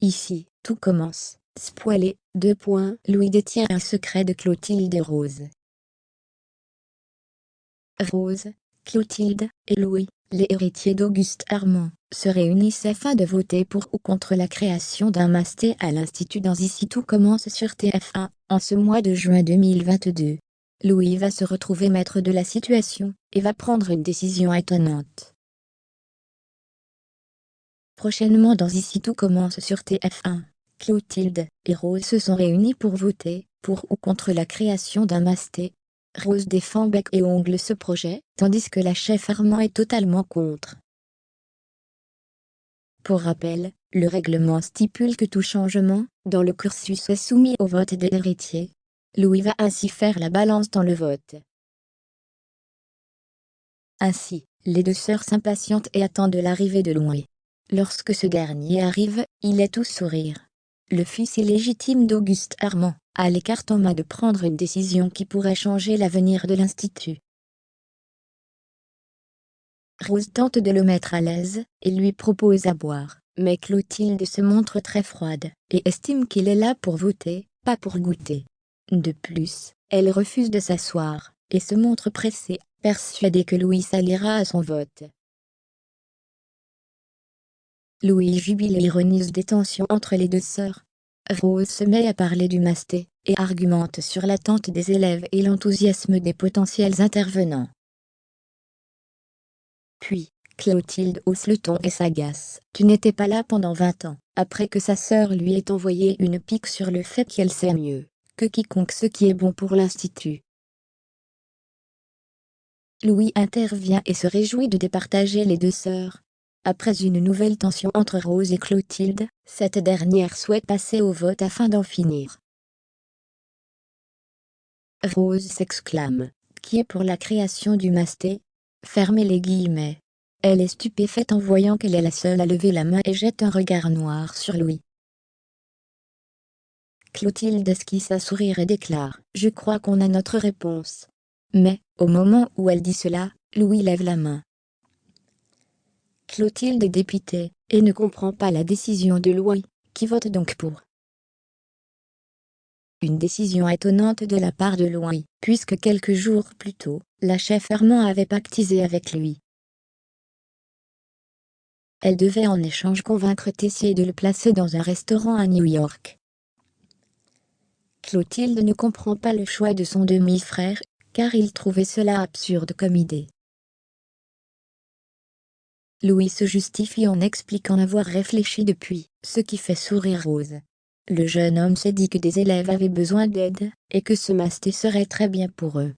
Ici, tout commence. Spoilé, Louis détient un secret de Clotilde et Rose. Rose, Clotilde et Louis, les héritiers d'Auguste Armand, se réunissent afin de voter pour ou contre la création d'un masté à l'Institut d'Annecy. Tout commence sur TF1, en ce mois de juin 2022. Louis va se retrouver maître de la situation, et va prendre une décision étonnante. Prochainement dans Ici tout commence sur TF1, Clotilde et Rose se sont réunis pour voter, pour ou contre la création d'un masté. Rose défend bec et ongles ce projet, tandis que la chef Armand est totalement contre. Pour rappel, le règlement stipule que tout changement, dans le cursus est soumis au vote des héritiers. Louis va ainsi faire la balance dans le vote. Ainsi, les deux sœurs s'impatientent et attendent l'arrivée de Louis. Lorsque ce dernier arrive, il est tout sourire. Le fils illégitime d'Auguste Armand a les cartes en main de prendre une décision qui pourrait changer l'avenir de l'Institut. Rose tente de le mettre à l'aise, et lui propose à boire, mais Clotilde se montre très froide, et estime qu'il est là pour voter, pas pour goûter. De plus, elle refuse de s'asseoir, et se montre pressée, persuadée que Louis s'alliera à son vote. Louis jubile et ironise des tensions entre les deux sœurs. Rose se met à parler du masté, et argumente sur l'attente des élèves et l'enthousiasme des potentiels intervenants. Puis, Clotilde hausse le ton et s'agace. « Tu n'étais pas là pendant 20 ans », après que sa sœur lui ait envoyé une pique sur le fait qu'elle sait mieux que quiconque ce qui est bon pour l'Institut. Louis intervient et se réjouit de départager les deux sœurs. Après une nouvelle tension entre Rose et Clotilde, cette dernière souhaite passer au vote afin d'en finir. Rose s'exclame « Qui est pour la création du masté ?» Fermez les guillemets. Elle est stupéfaite en voyant qu'elle est la seule à lever la main et jette un regard noir sur Louis. Clotilde esquisse un sourire et déclare « Je crois qu'on a notre réponse. » Mais, au moment où elle dit cela, Louis lève la main. Clotilde est dépitée, et ne comprend pas la décision de Louis, qui vote donc pour. Une décision étonnante de la part de Louis, puisque quelques jours plus tôt, la chef Armand avait pactisé avec lui. Elle devait en échange convaincre Tessier de le placer dans un restaurant à New York. Clotilde ne comprend pas le choix de son demi-frère, car il trouvait cela absurde comme idée. Louis se justifie en expliquant avoir réfléchi depuis, ce qui fait sourire Rose. Le jeune homme s'est dit que des élèves avaient besoin d'aide, et que ce masté serait très bien pour eux.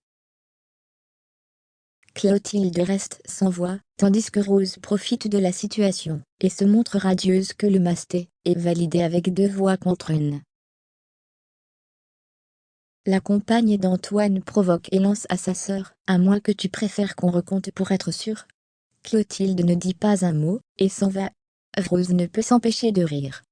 Clotilde reste sans voix, tandis que Rose profite de la situation, et se montre radieuse que le masté est validé avec 2 voix contre 1. La compagne d'Antoine provoque et lance à sa sœur « À moins que tu préfères qu'on recompte pour être sûr ?» Clotilde ne dit pas un mot, et s'en va. Rose ne peut s'empêcher de rire.